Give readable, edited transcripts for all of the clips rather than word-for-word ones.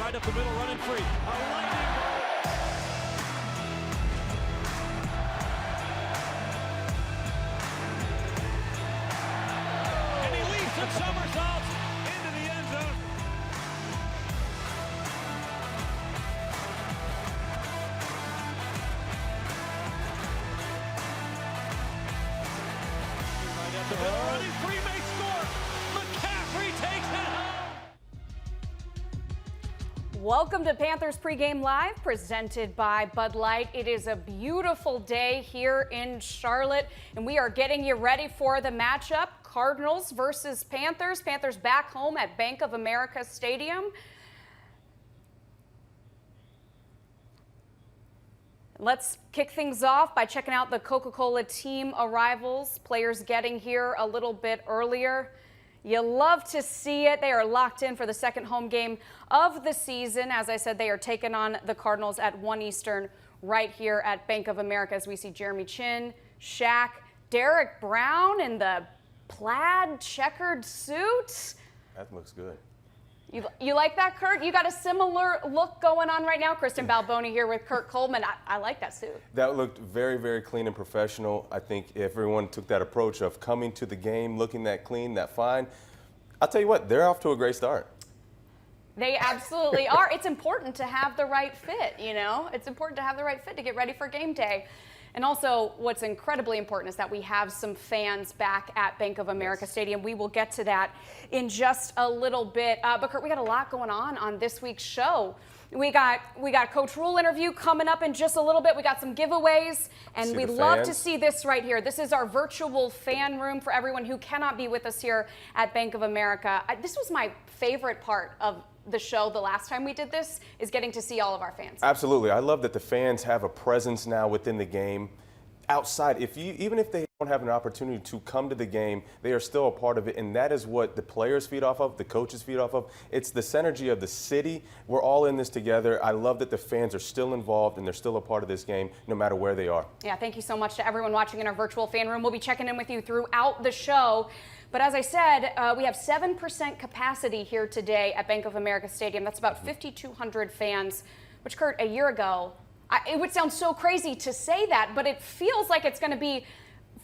right up the middle, running free. A lightning ball. Hill running free, may score. McCaffrey takes it home. Welcome to Panthers Pregame Live, presented by Bud Light. It is a beautiful day here in Charlotte, and we are getting you ready for the matchup. Cardinals versus Panthers. Panthers back home at Bank of America Stadium. Let's kick things off by checking out the Coca-Cola team arrivals. Players getting here a little bit earlier. You love to see it. They are locked in for the second home game of the season. As I said, they are taking on the Cardinals at 1 Eastern right here at Bank of America, as we see Jeremy Chin, Shaq, Derek Brown in the plaid checkered suit. That looks good. You like that, Kurt? You got a similar look going on right now. Kristen Balboni here with Kurt Coleman. I like that suit. That looked very, very clean and professional. I think everyone took that approach of coming to the game, looking that clean, that fine. I'll tell you what, they're off to a great start. They absolutely are. It's important to have the right fit, you know? It's important to have the right fit to get ready for game day. And also, what's incredibly important is that we have some fans back at Bank of America Stadium. We will get to that in just a little bit. But Kurt, we got a lot going on this week's show. We got Coach Rule interview coming up in just a little bit. We got some giveaways, and we love to see this right here. This is our virtual fan room for everyone who cannot be with us here at Bank of America. This was my favorite part of the show the last time we did this, is getting to see all of our fans. Absolutely. I love that the fans have a presence now within the game. Outside, even if they don't have an opportunity to come to the game, they are still a part of it, and that is what the players feed off of, the coaches feed off of. It's the synergy of the city. We're all in this together. I love that the fans are still involved and they're still a part of this game, no matter where they are. Yeah, thank you so much to everyone watching in our virtual fan room. We'll be checking in with you throughout the show. But as I said, we have 7% capacity here today at Bank of America Stadium. That's about 5,200 fans, which, Kurt, a year ago, it would sound so crazy to say that, but it feels like it's going to be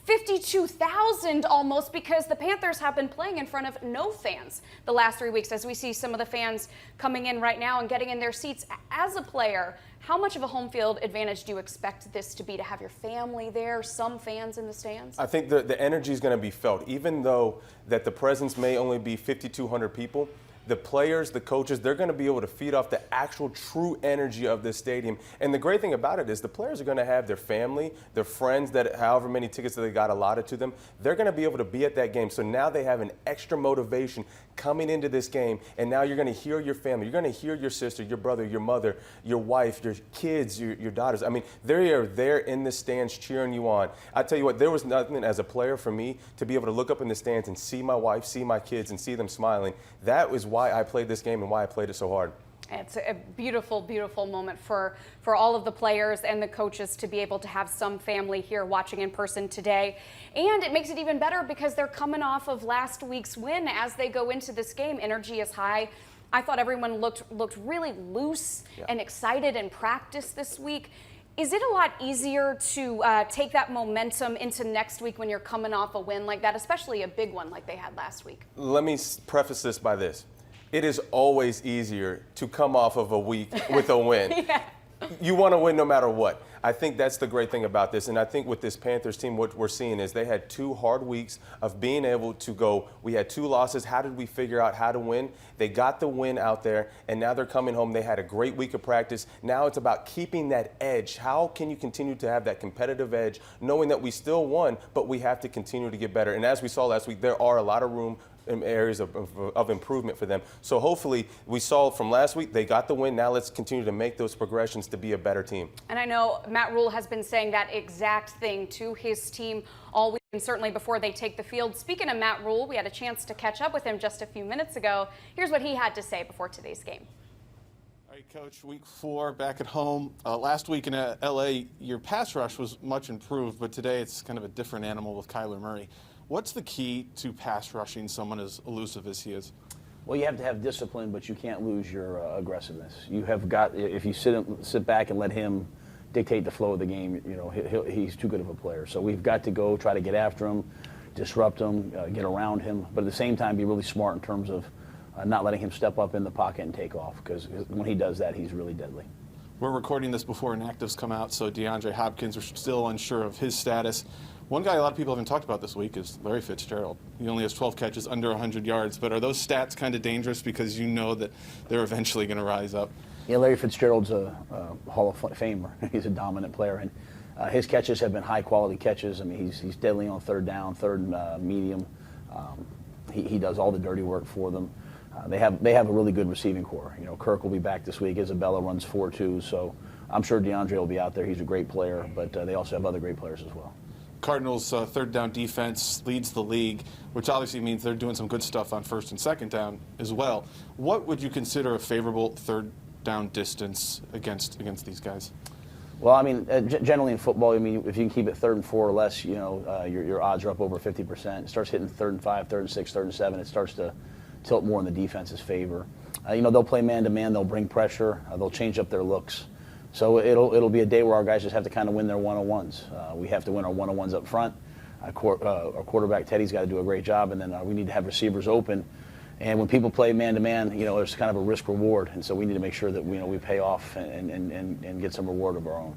52,000 almost, because the Panthers have been playing in front of no fans the last 3 weeks, as we see some of the fans coming in right now and getting in their seats. As a player, how much of a home field advantage do you expect this to be, to have your family there, some fans in the stands? I think the energy is going to be felt, even though that the presence may only be 5,200 people. The players, the coaches, they're going to be able to feed off the actual true energy of this stadium. And the great thing about it is the players are going to have their family, their friends, that however many tickets that they got allotted to them, they're going to be able to be at that game. So now they have an extra motivation coming into this game. And now you're going to hear your family. You're going to hear your sister, your brother, your mother, your wife, your kids, your daughters. I mean, they are there in the stands cheering you on. I tell you what, there was nothing as a player for me to be able to look up in the stands and see my wife, see my kids, and see them smiling. That was why I played this game and why I played it so hard. It's a beautiful, beautiful moment for all of the players and the coaches to be able to have some family here watching in person today. And it makes it even better because they're coming off of last week's win. As they go into this game, energy is high. I thought everyone looked really loose and excited in practice this week. Is it a lot easier to take that momentum into next week when you're coming off a win like that, especially a big one like they had last week? Let me preface this by this. It is always easier to come off of a week with a win. You want to win no matter what. I think that's the great thing about this. And I think with this Panthers team, what we're seeing is they had 2 hard weeks of being able to go, we had 2 losses. How did we figure out how to win? They got the win out there, and now they're coming home. They had a great week of practice. Now it's about keeping that edge. How can you continue to have that competitive edge, knowing that we still won, but we have to continue to get better? And as we saw last week, there are a lot of room in areas of improvement for them. So hopefully we saw from last week, they got the win. Now let's continue to make those progressions to be a better team. And I know Matt Rule has been saying that exact thing to his team all week, and certainly before they take the field. Speaking of Matt Rule, we had a chance to catch up with him just a few minutes ago. Here's what he had to say before today's game. All right, Coach, week 4 back at home. Last week in L.A., your pass rush was much improved, but today it's kind of a different animal with Kyler Murray. What's the key to pass rushing someone as elusive as he is? Well, you have to have discipline, but you can't lose your aggressiveness. You have got, if you sit back and let him dictate the flow of the game, you know, he's too good of a player. So we've got to go try to get after him, disrupt him, get around him, but at the same time be really smart in terms of not letting him step up in the pocket and take off, because when he does that, he's really deadly. We're recording this before inactives come out, so DeAndre Hopkins, are still unsure of his status. One guy a lot of people haven't talked about this week is Larry Fitzgerald. He only has 12 catches, under 100 yards. But are those stats kind of dangerous because you know that they're eventually going to rise up? Yeah, Larry Fitzgerald's a Hall of Famer. He's a dominant player, and his catches have been high-quality catches. I mean, he's deadly on third down, third and medium. He does all the dirty work for them. They have a really good receiving core. You know, Kirk will be back this week. Isabella runs 4.2, so I'm sure DeAndre will be out there. He's a great player, but they also have other great players as well. Cardinals' third down defense leads the league, which obviously means they're doing some good stuff on first and second down as well. What would you consider a favorable third down distance against these guys? Well, I mean, generally in football, I mean, if you can keep it 3rd and 4 or less, you know, your odds are up over 50%. It starts hitting 3rd and 5, 3rd and 6, 3rd and 7. It starts to tilt more in the defense's favor. You know, they'll play man-to-man. They'll bring pressure. They'll change up their looks. So it'll be a day where our guys just have to kind of win their one-on-ones. We have to win our one-on-ones up front. Our quarterback, Teddy's got to do a great job, and then we need to have receivers open. And when people play man-to-man, you know, there's kind of a risk-reward, and so we need to make sure that we pay off and get some reward of our own.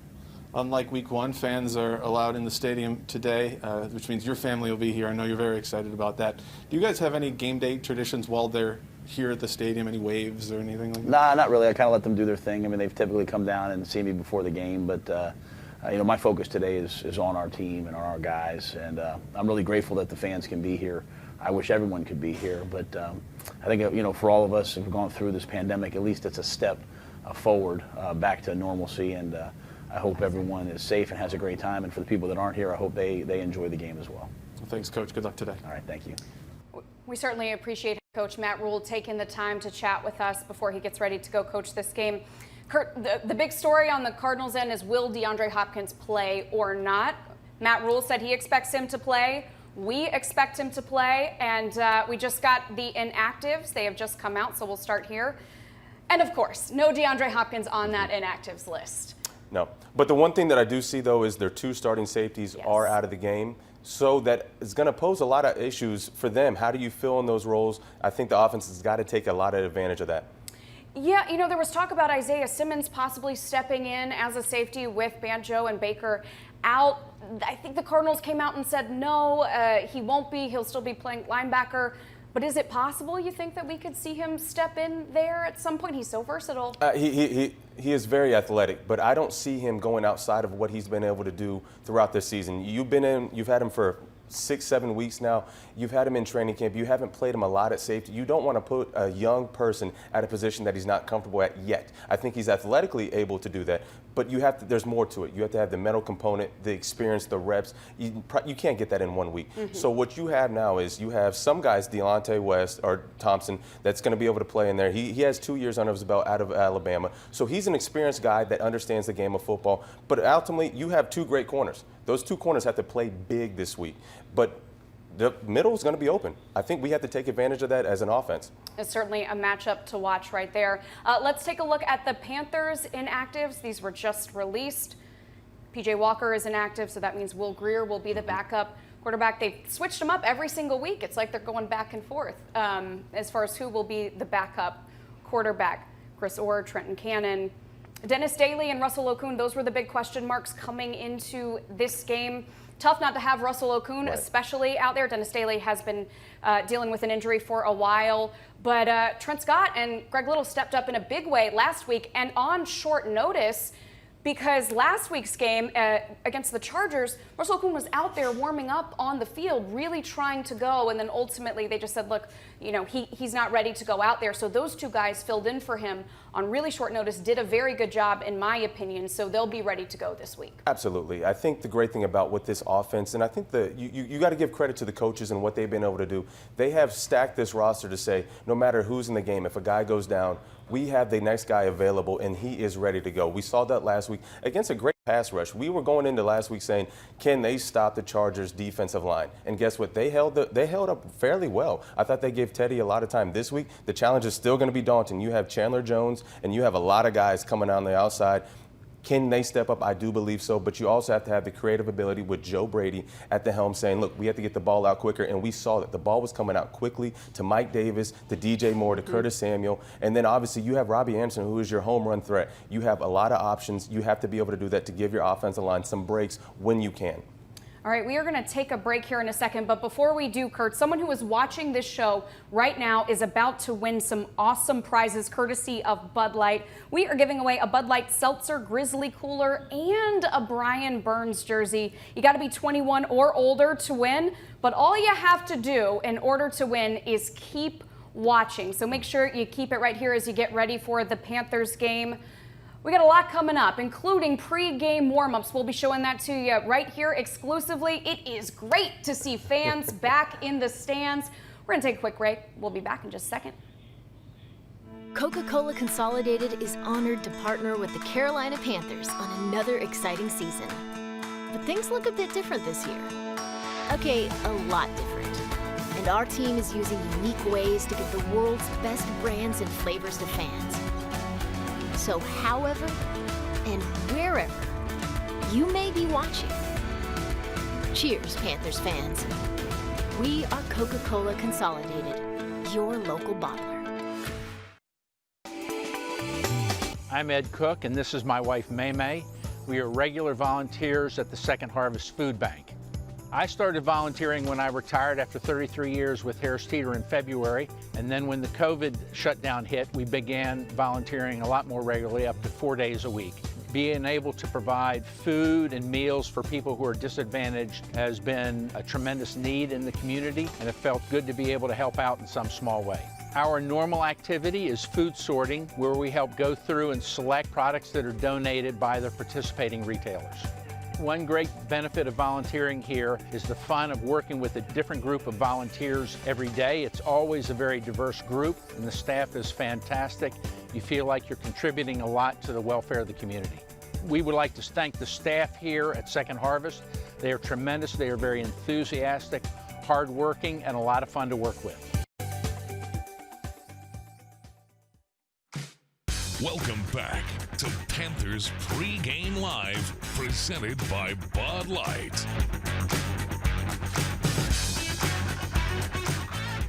Unlike Week 1, fans are allowed in the stadium today, which means your family will be here. I know you're very excited about that. Do you guys have any game day traditions while they're here at the stadium? Any waves or anything like that? Nah, not really. I kind of let them do their thing. I mean, they've typically come down and see me before the game, but you know, my focus today is on our team and on our guys, and I'm really grateful that the fans can be here. I wish everyone could be here, but I think, you know, for all of us, if we've gone through this pandemic, at least it's a step forward back to normalcy, and I hope everyone is safe and has a great time, and for the people that aren't here, I hope they enjoy the game as well. Thanks, Coach. Good luck today. All right, thank you. We certainly appreciate Coach Matt Rule taking the time to chat with us before he gets ready to go coach this game. Kurt, the big story on the Cardinals' end is, will DeAndre Hopkins play or not? Matt Rule said he expects him to play. We expect him to play, and we just got the inactives. They have just come out, so we'll start here. And of course, no DeAndre Hopkins on that inactives list. No. But the one thing that I do see, though, is their 2 starting safeties are out of the game. So that is going to pose a lot of issues for them. How do you fill in those roles? I think the offense has got to take a lot of advantage of that. Yeah, you know, there was talk about Isaiah Simmons possibly stepping in as a safety with Banjo and Baker out. I think the Cardinals came out and said, no, he won't be. He'll still be playing linebacker. But is it possible, you think, that we could see him step in there at some point? He's so versatile. He is very athletic, but I don't see him going outside of what he's been able to do throughout this season. You've had him for 6-7 weeks now. You've had him in training camp. You haven't played him a lot at safety. You don't want to put a young person at a position that he's not comfortable at yet. I think he's athletically able to do that, but there's more to it. You have to have the mental component, the experience, the reps. You can't get that in 1 week. Mm-hmm. So what you have now is you have some guys, Delonte West or Thompson, that's going to be able to play in there. He has 2 years under his belt out of Alabama. So he's an experienced guy that understands the game of football. But ultimately, you have 2 great corners. Those 2 corners have to play big this week. But the middle is going to be open. I think we have to take advantage of that as an offense. It's certainly a matchup to watch right there. Let's take a look at the Panthers inactives. These were just released. P.J. Walker is inactive, so that means Will Grier will be the backup quarterback. They've switched them up every single week. It's like they're going back and forth as far as who will be the backup quarterback. Chris Orr, Trenton Cannon, Dennis Daly, and Russell Okung, those were the big question marks coming into this game. Tough not to have Russell Okung, especially out there. Dennis Daly has been dealing with an injury for a while. But Trent Scott and Greg Little stepped up in a big way last week and on short notice, because last week's game against the Chargers, Russell Okung was out there warming up on the field, really trying to go, and then ultimately they just said, look, you know, he's not ready to go out there. So those 2 guys filled in for him on really short notice, did a very good job in my opinion, so they'll be ready to go this week. Absolutely. I think the great thing about with this offense, and I think you got to give credit to the coaches and what they've been able to do. They have stacked this roster to say, no matter who's in the game, if a guy goes down, we have the next guy available, and he is ready to go. We saw that last week against a great pass rush. We were going into last week saying, can they stop the Chargers' defensive line? And guess what? They held up fairly well. I thought they gave Teddy a lot of time. This week, the challenge is still going to be daunting. You have Chandler Jones, and you have a lot of guys coming on the outside. Can they step up? I do believe so, but you also have to have the creative ability with Joe Brady at the helm saying, look, we have to get the ball out quicker, and we saw that the ball was coming out quickly to Mike Davis, to DJ Moore, to Curtis Samuel, and then obviously you have Robbie Anderson, who is your home run threat. You have a lot of options. You have to be able to do that to give your offensive line some breaks when you can. All right, we are going to take a break here in a second, but before we do, Kurt, someone who is watching this show right now is about to win some awesome prizes courtesy of Bud Light. We are giving away a Bud Light Seltzer Grizzly Cooler and a Brian Burns jersey. You got to be 21 or older to win, but all you have to do in order to win is keep watching. So make sure you keep it right here as you get ready for the Panthers game. We got a lot coming up, including pre-game warm-ups. We'll be showing that to you right here exclusively. It is great to see fans back in the stands. We're going to take a quick break. We'll be back in just a second. Coca-Cola Consolidated is honored to partner with the Carolina Panthers on another exciting season. But things look a bit different this year. Okay, a lot different. And our team is using unique ways to give the world's best brands and flavors to fans. So however and wherever you may be watching, cheers, Panthers fans. We are Coca-Cola Consolidated, your local bottler. I'm Ed Cook, and this is my wife, May May. We are regular volunteers at the Second Harvest Food Bank. I started volunteering when I retired after 33 years with Harris Teeter in February, and then when the COVID shutdown hit, we began volunteering a lot more regularly, up to 4 days a week. Being able to provide food and meals for people who are disadvantaged has been a tremendous need in the community, and it felt good to be able to help out in some small way. Our normal activity is food sorting, where we help go through and select products that are donated by the participating retailers. One great benefit of volunteering here is the fun of working with a different group of volunteers every day. It's always a very diverse group, and the staff is fantastic. You feel like you're contributing a lot to the welfare of the community. We would like to thank the staff here at Second Harvest. They are tremendous. They are very enthusiastic, hardworking, and a lot of fun to work with. Welcome back to Panthers Pregame Live, presented by Bud Light.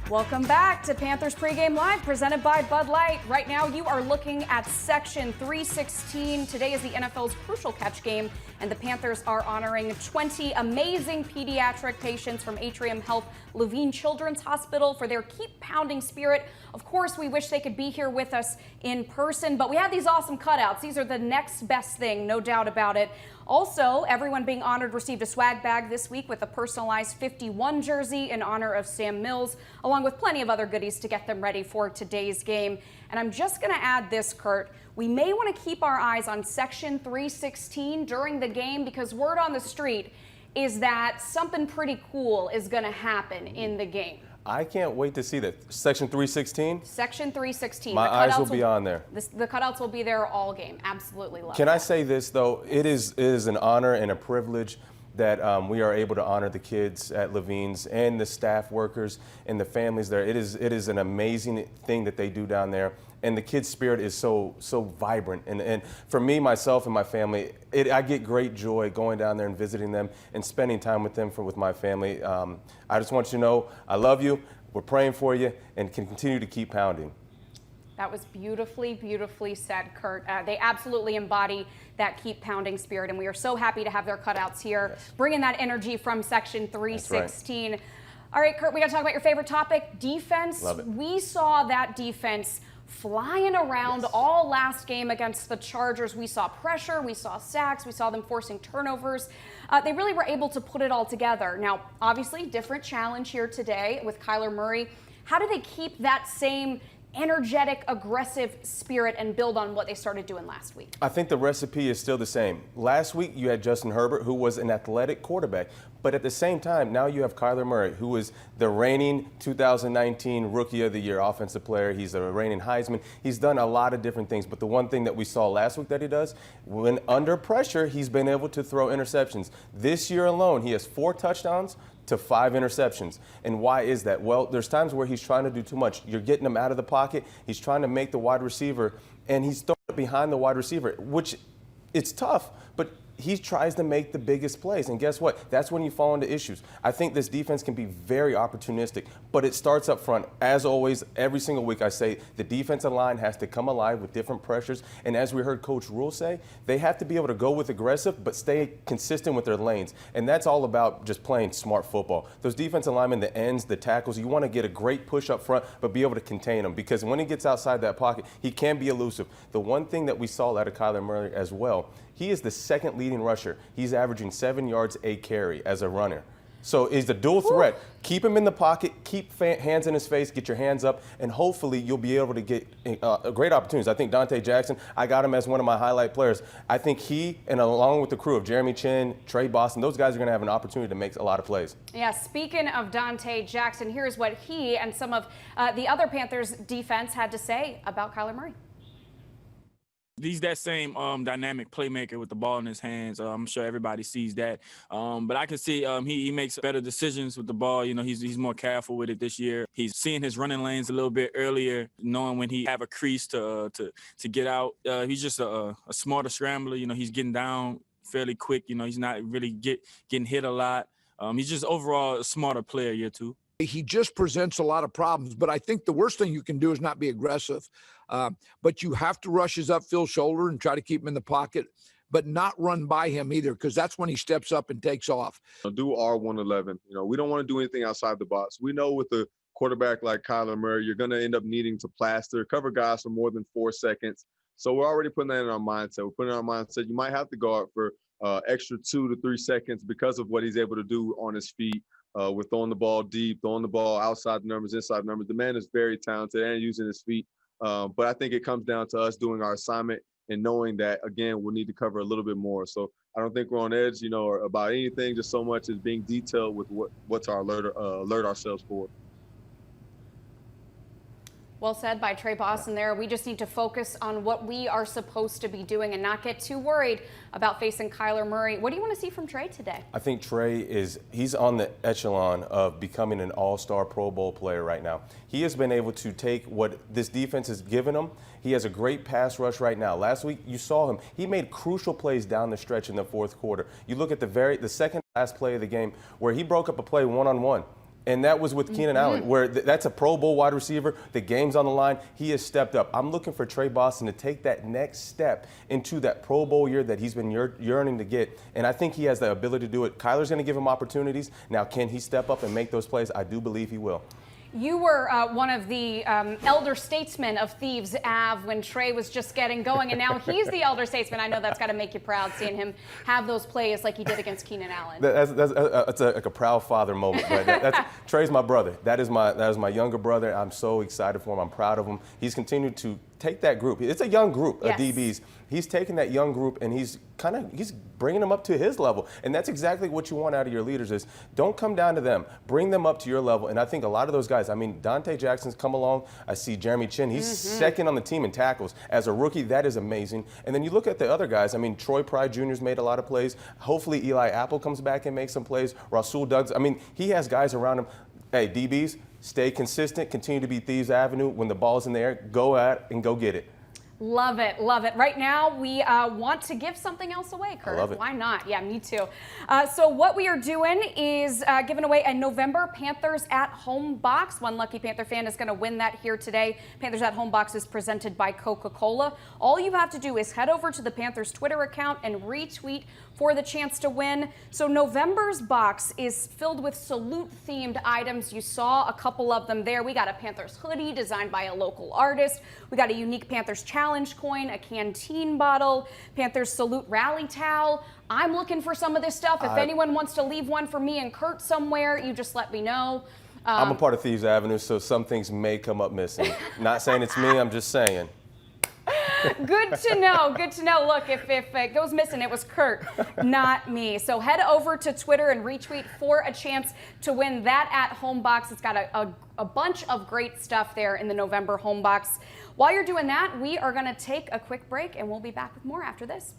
Welcome back to Panthers Pregame Live, presented by Bud Light. Right now, you are looking at Section 316. Today is the NFL's Crucial Catch game, and the Panthers are honoring 20 amazing pediatric patients from Atrium Health Levine Children's Hospital for their Keep Pounding spirit. Of course, we wish they could be here with us in person, but we have these awesome cutouts. These are the next best thing, no doubt about it. Also, everyone being honored received a swag bag this week with a personalized 51 jersey in honor of Sam Mills, along with plenty of other goodies to get them ready for today's game. And I'm just going to add this, Kurt. We may want to keep our eyes on Section 316 during the game, because word on the street is that something pretty cool is going to happen in the game. I can't wait to see that. Section 316? Section 316. My eyes will be on there. The cutouts will be there all game. Absolutely love it. Can I say this, though? It is an honor and a privilege that we are able to honor the kids at Levine's and the staff workers and the families there. It is an amazing thing that they do down there. And the kids' spirit is so vibrant. And for me, myself, and my family, I get great joy going down there and visiting them and spending time with them with my family. I just want you to know I love you. We're praying for you and can continue to keep pounding. That was beautifully, beautifully said, Kurt. They absolutely embody that keep pounding spirit, and we are so happy to have their cutouts here, yes, bringing that energy from Section 316. Right. All right, Kurt, we got to talk about your favorite topic, defense. Love it. We saw that defense flying around, yes, all last game against the Chargers. We saw pressure, we saw sacks, we saw them forcing turnovers. They really were able to put it all together. Now, obviously, different challenge here today with Kyler Murray. How do they keep that same energetic, aggressive spirit and build on what they started doing last week? I think the recipe is still the same. Last week you had Justin Herbert, who was an athletic quarterback, but at the same time now you have Kyler Murray, who is the reigning 2019 Rookie of the Year offensive player. He's a reigning Heisman. He's done a lot of different things, but the one thing that we saw last week that he does, when under pressure, he's been able to throw interceptions. This year alone, he has 4 touchdowns to 5 interceptions. And why is that? Well, there's times where he's trying to do too much. You're getting him out of the pocket. He's trying to make the wide receiver, and he's throwing it behind the wide receiver, which it's tough. But he tries to make the biggest plays. And guess what? That's when you fall into issues. I think this defense can be very opportunistic, but it starts up front. As always, every single week I say the defensive line has to come alive with different pressures. And as we heard Coach Rule say, they have to be able to go with aggressive, but stay consistent with their lanes. And that's all about just playing smart football. Those defensive linemen, the ends, the tackles, you want to get a great push up front, but be able to contain them, because when he gets outside that pocket, he can be elusive. The one thing that we saw out of Kyler Murray as well, he is the second leading rusher. He's averaging 7 yards a carry as a runner. So he's the dual threat. Keep him in the pocket, keep hands in his face, get your hands up, and hopefully you'll be able to get great opportunities. I think Dante Jackson, I got him as one of my highlight players. I think he, and along with the crew of Jeremy Chin, Trey Boston, those guys are going to have an opportunity to make a lot of plays. Yeah, speaking of Dante Jackson, here's what he and some of the other Panthers defense had to say about Kyler Murray. He's that same dynamic playmaker with the ball in his hands. I'm sure everybody sees that. But I can see he makes better decisions with the ball. You know, he's more careful with it this year. He's seeing his running lanes a little bit earlier, knowing when he have a crease to get out. He's just a smarter scrambler. You know, he's getting down fairly quick. You know, he's not really getting hit a lot. He's just overall a smarter player year two. He just presents a lot of problems, but I think the worst thing you can do is not be aggressive. But you have to rush his upfield shoulder and try to keep him in the pocket, but not run by him either, because that's when he steps up and takes off. Do our 111. You know, we don't want to do anything outside the box. We know with a quarterback like Kyler Murray, you're going to end up needing to cover guys for more than 4 seconds. So we're already putting that in our mindset. We're putting in our mindset you might have to guard for extra 2 to 3 seconds because of what he's able to do on his feet. With throwing the ball deep, throwing the ball outside the numbers, inside the numbers. The man is very talented and using his feet. But I think it comes down to us doing our assignment and knowing that, again, we'll need to cover a little bit more. So I don't think we're on edge, you know, or about anything, just so much as being detailed with what's our alert ourselves for. Well said by Trey Boston there. We just need to focus on what we are supposed to be doing and not get too worried about facing Kyler Murray. What do you want to see from Trey today? I think Trey he's on the echelon of becoming an all-star Pro Bowl player right now. He has been able to take what this defense has given him. He has a great pass rush right now. Last week, you saw him. He made crucial plays down the stretch in the fourth quarter. You look at the second last play of the game where he broke up a play one-on-one. And that was with Keenan Allen, where that's a Pro Bowl wide receiver. The game's on the line. He has stepped up. I'm looking for Trey Boston to take that next step into that Pro Bowl year that he's been yearning to get. And I think he has the ability to do it. Kyler's going to give him opportunities. Now, can he step up and make those plays? I do believe he will. You were one of the elder statesmen of Thieves Ave when Trey was just getting going, and now he's the elder statesman. I know that's got to make you proud, seeing him have those plays like he did against Keenan Allen. That's like a proud father moment. Right? Trey's my brother. That is my younger brother. I'm so excited for him. I'm proud of him. He's continued to take that group. It's a young group of DBs. He's taking that young group and he's bringing them up to his level. And that's exactly what you want out of your leaders is don't come down to them. Bring them up to your level. And I think a lot of those guys, I mean, Dante Jackson's come along. I see Jeremy Chin. He's second on the team in tackles. As a rookie, that is amazing. And then you look at the other guys. I mean, Troy Pride Jr.'s made a lot of plays. Hopefully Eli Apple comes back and makes some plays. Rasul Douglas. I mean, he has guys around him. Hey, DBs, stay consistent. Continue to be Thieves Avenue. When the ball's in the air, go at and go get it. Love it, love it. Right now, we want to give something else away, Kurt. I love it. Why not? Yeah, me too. So what we are doing is giving away a November Panthers at Home box. One lucky Panther fan is going to win that here today. Panthers at Home box is presented by Coca-Cola. All you have to do is head over to the Panthers Twitter account and retweet for the chance to win. So November's box is filled with salute-themed items. You saw a couple of them there. We got a Panthers hoodie designed by a local artist. We got a unique Panthers Challenge coin, a canteen bottle, Panthers Salute Rally towel. I'm looking for some of this stuff. If anyone wants to leave one for me and Kurt somewhere, you just let me know. I'm a part of Thieves Avenue, so some things may come up missing. Not saying it's me, I'm just saying. Good to know. Good to know. Look, if it goes missing, it was Kurt, not me. So head over to Twitter and retweet for a chance to win that at Home box. It's got a bunch of great stuff there in the November Home box. While you're doing that, we are going to take a quick break, and we'll be back with more after this.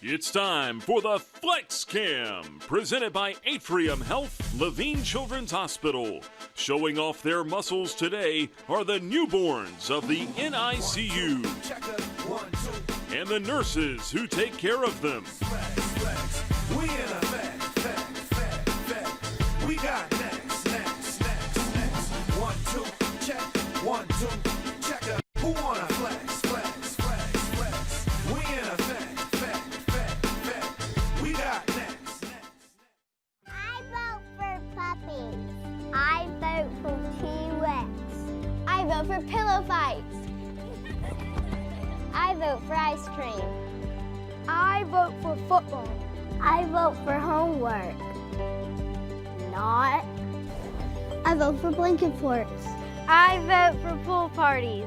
It's time for the Flex Cam, presented by Atrium Health, Levine Children's Hospital. Showing off their muscles today are the newborns of the NICU. Check it, 1, 2. and the nurses who take care of them. We in effect, we got next. 1, 2, check, 1, 2, check it. Who wanna flex? We in effect, we got next. I vote for puppies. I vote for T-Rex. I vote for pillow fights. I vote for ice cream. I vote for football. I vote for homework. Not. I vote for blanket forts. I vote for pool parties.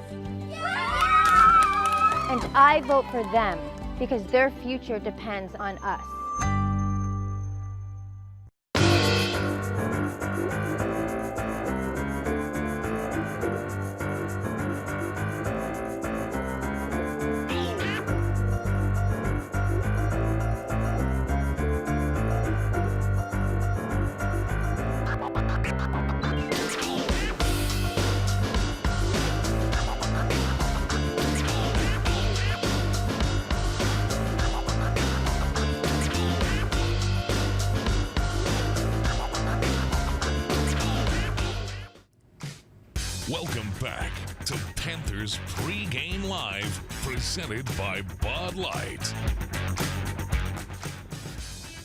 And I vote for them because their future depends on us. Welcome back to Panthers Pregame Live, presented by Bud Light.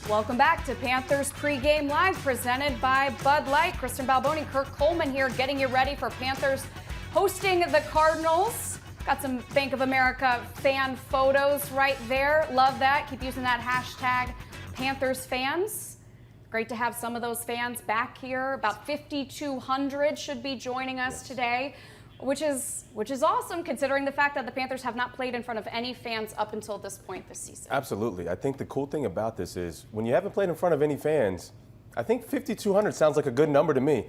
Welcome back to Panthers Pregame Live, presented by Bud Light. Kristen Balboni, Kirk Coleman here, getting you ready for Panthers hosting the Cardinals. Got some Bank of America fan photos right there. Love that. Keep using that hashtag Panthers fans. Great to have some of those fans back here. About 5,200 should be joining us today, which is awesome considering the fact that the Panthers have not played in front of any fans up until this point this season. Absolutely. I think the cool thing about this is when you haven't played in front of any fans, I think 5,200 sounds like a good number to me.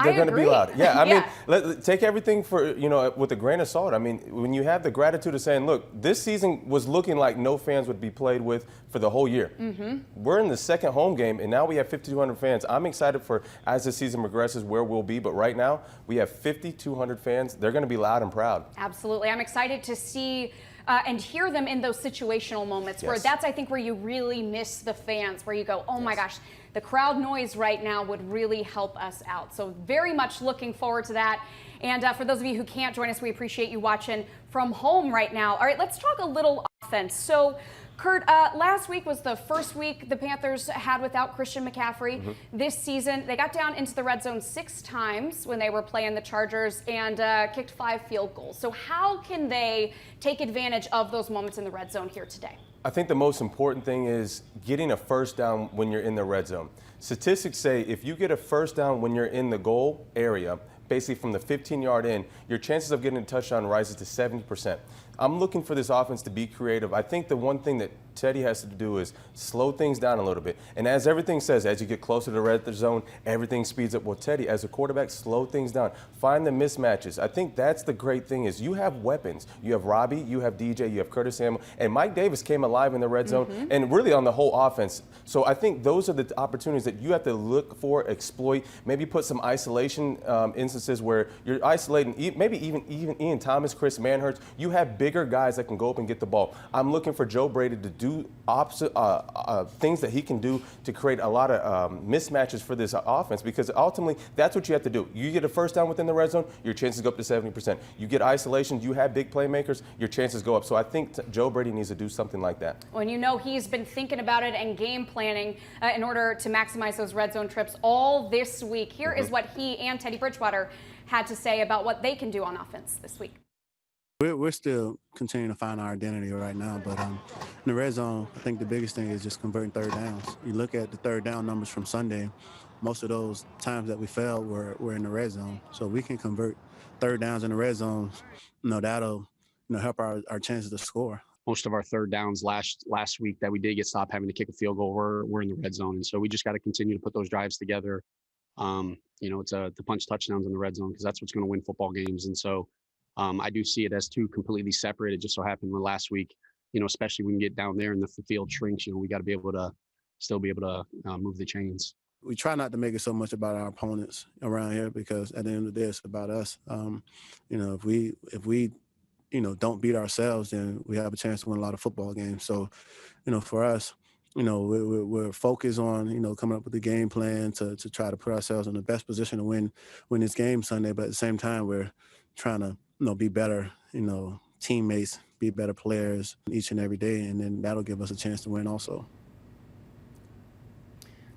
They're going to be loud. Yeah, I mean, take everything with a grain of salt. I mean, when you have the gratitude of saying, look, this season was looking like no fans would be played with for the whole year. Mm-hmm. We're in the second home game, and now we have 5,200 fans. I'm excited for, as the season progresses, where we'll be. But right now, we have 5,200 fans. They're going to be loud and proud. Absolutely. I'm excited to see and hear them in those situational moments where that's, I think, where you really miss the fans, where you go, oh my gosh, the crowd noise right now would really help us out. So very much looking forward to that. And for those of you who can't join us, we appreciate you watching from home right now. All right, let's talk a little offense. So, Kurt, last week was the first week the Panthers had without Christian McCaffrey this season. They got down into the red zone 6 times when they were playing the Chargers and kicked 5 field goals. So how can they take advantage of those moments in the red zone here today? I think the most important thing is getting a first down when you're in the red zone. Statistics say if you get a first down when you're in the goal area, basically from the 15-yard in, your chances of getting a touchdown rises to 70%. I'm looking for this offense to be creative. I think the one thing that Teddy has to do is slow things down a little bit. And as everything says, as you get closer to the red zone, everything speeds up. Well, Teddy, as a quarterback, slow things down. Find the mismatches. I think that's the great thing is you have weapons. You have Robbie, you have DJ, you have Curtis Samuel, and Mike Davis came alive in the red zone and really on the whole offense. So I think those are the opportunities that you have to look for, exploit, maybe put some isolation instances where you're isolating, maybe even Ian Thomas, Chris Manhurst. You have bigger guys that can go up and get the ball. I'm looking for Joe Brady to do opposite things that he can do to create a lot of mismatches for this offense, because ultimately that's what you have to do. You get a first down within the red zone, your chances go up to 70%. You get isolation, you have big playmakers, your chances go up. So I think Joe Brady needs to do something like that. Well, and you know he's been thinking about it and game planning in order to maximize those red zone trips all this week. Here is what he and Teddy Bridgewater had to say about what they can do on offense this week. We're still continuing to find our identity right now, but in the red zone, I think the biggest thing is just converting third downs. You look at the third down numbers from Sunday, most of those times that we failed were in the red zone. So we can convert third downs in the red zone, that'll help our chances to score. Most of our third downs last week that we did get stopped having to kick a field goal were in the red zone, and so we just got to continue to put those drives together. It's to punch touchdowns in the red zone because that's what's going to win football games, and so. I do see it as two completely separated. Just so happened last week, especially when you get down there and the field shrinks, we got to be able to still be able to move the chains. We try not to make it so much about our opponents around here because at the end of the day, it's about us. If we don't beat ourselves, then we have a chance to win a lot of football games. So, for us, we're focused on, coming up with a game plan to try to put ourselves in the best position to win this game Sunday. But at the same time, we're trying to, be better, teammates, be better players each and every day. And then that'll give us a chance to win also.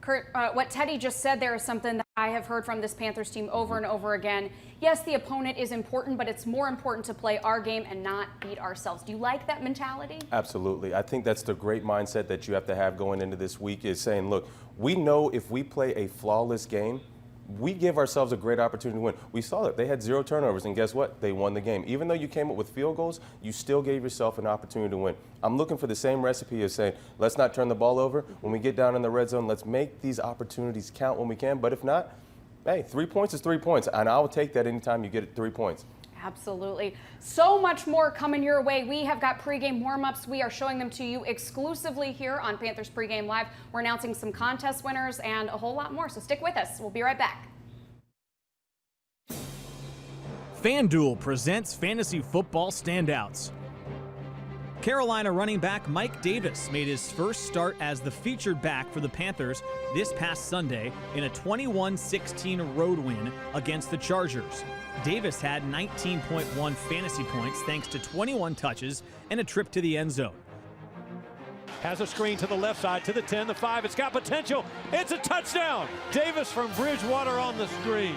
Kurt, what Teddy just said there is something that I have heard from this Panthers team over and over again. Yes, the opponent is important, but it's more important to play our game and not beat ourselves. Do you like that mentality? Absolutely. I think that's the great mindset that you have to have going into this week, is saying, look, we know if we play a flawless game, we give ourselves a great opportunity to win. We saw it. They had 0 turnovers, and guess what? They won the game. Even though you came up with field goals, you still gave yourself an opportunity to win. I'm looking for the same recipe of saying, let's not turn the ball over. When we get down in the red zone, let's make these opportunities count when we can. But if not, hey, 3 points is 3 points, and I will take that anytime you get 3 points. Absolutely. So much more coming your way. We have got pregame warm-ups. We are showing them to you exclusively here on Panthers Pregame Live. We're announcing some contest winners and a whole lot more, so stick with us. We'll be right back. FanDuel presents Fantasy Football Standouts. Carolina running back Mike Davis made his first start as the featured back for the Panthers this past Sunday in a 21-16 road win against the Chargers. Davis had 19.1 fantasy points thanks to 21 touches and a trip to the end zone. Has a screen to the left side, to the 10, the 5. It's got potential. It's a touchdown. Davis from Bridgewater on the screen.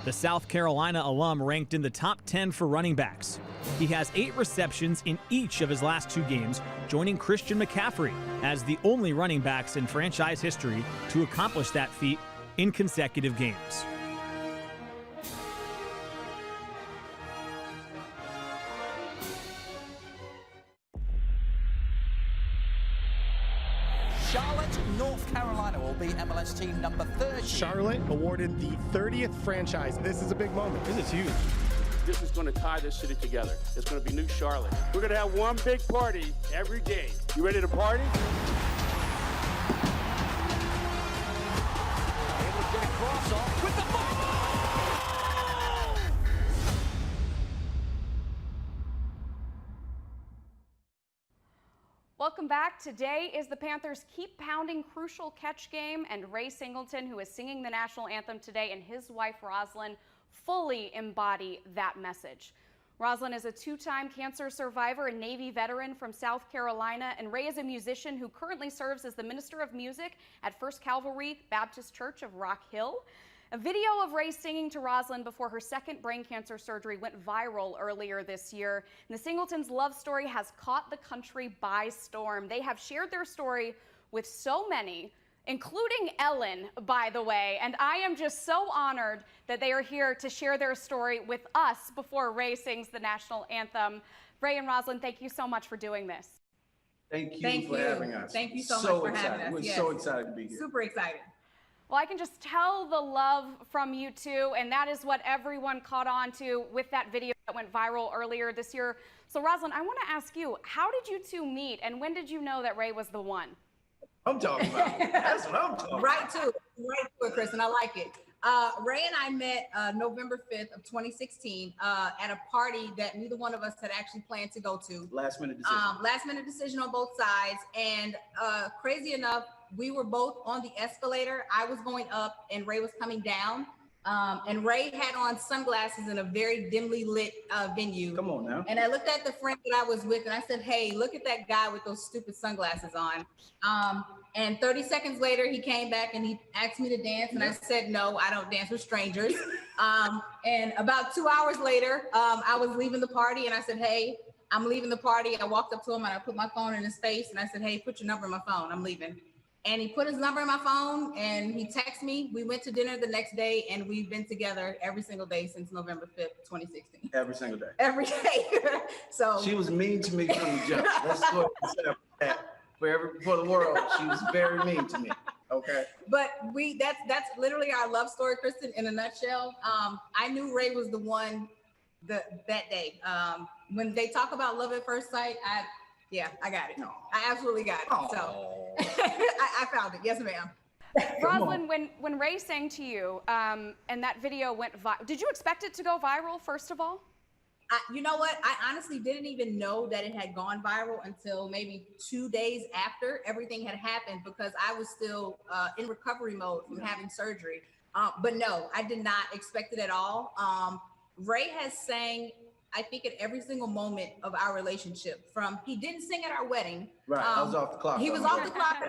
The South Carolina alum ranked in the top 10 for running backs. He has 8 receptions in each of his last 2 games, joining Christian McCaffrey as the only running backs in franchise history to accomplish that feat in consecutive games. Charlotte, North Carolina will be MLS team number 30. Charlotte awarded the 30th franchise. This is a big moment. This is huge. This is going to tie this city together. It's going to be New Charlotte. We're going to have one big party every day. You ready to party? Able to get a cross off with the ball. Welcome back. Today is the Panthers' Keep Pounding Crucial Catch game, and Ray Singleton, who is singing the national anthem today, and his wife Roslyn fully embody that message. Roslyn is a 2-time cancer survivor and Navy veteran from South Carolina, and Ray is a musician who currently serves as the Minister of Music at First Calvary Baptist Church of Rock Hill. A video of Ray singing to Roslyn before her second brain cancer surgery went viral earlier this year. And the Singletons' love story has caught the country by storm. They have shared their story with so many, including Ellen, by the way. And I am just so honored that they are here to share their story with us before Ray sings the national anthem. Ray and Roslyn, thank you so much for doing this. Thank you for having us. Thank you so much for having us. We're so excited to be here. Super excited. Well, I can just tell the love from you two, and that is what everyone caught on to with that video that went viral earlier this year. So, Roslyn, I want to ask you, how did you two meet, and when did you know that Ray was the one? I'm talking about. That's what I'm talking about. Right to it, Kristen. I like it. Ray and I met November 5th of 2016 at a party that neither one of us had actually planned to go to. Last minute decision. Last minute decision on both sides. And crazy enough, we were both on the escalator. I was going up and Ray was coming down. And Ray had on sunglasses in a very dimly lit venue. Come on now. And I looked at the friend that I was with and I said, hey, look at that guy with those stupid sunglasses on. And 30 seconds later, he came back and he asked me to dance. And I said, no, I don't dance with strangers. And about 2 hours later, I was leaving the party and I said, hey, I'm leaving the party. I walked up to him and I put my phone in his face and I said, hey, put your number in my phone. I'm leaving. And he put his number in my phone and he texted me. We went to dinner the next day and we've been together every single day since November 5th, 2016. Every single day. Every day. So she was mean to me from the jump. Let's go ahead and that for the world. She was very mean to me. Okay. But that's literally our love story, Kristen, in a nutshell. I knew Ray was the one that day. When they talk about love at first sight, I got it. No. I absolutely got it. Aww. So I found it. Yes, ma'am. Roslyn, when Ray sang to you and that video went viral, did you expect it to go viral, first of all? You know what? I honestly didn't even know that it had gone viral until maybe 2 days after everything had happened, because I was still in recovery mode from having surgery. But no, I did not expect it at all. Ray has sang, I think, at every single moment of our relationship. He didn't sing at our wedding. Right, I was off the clock. He was off the clock.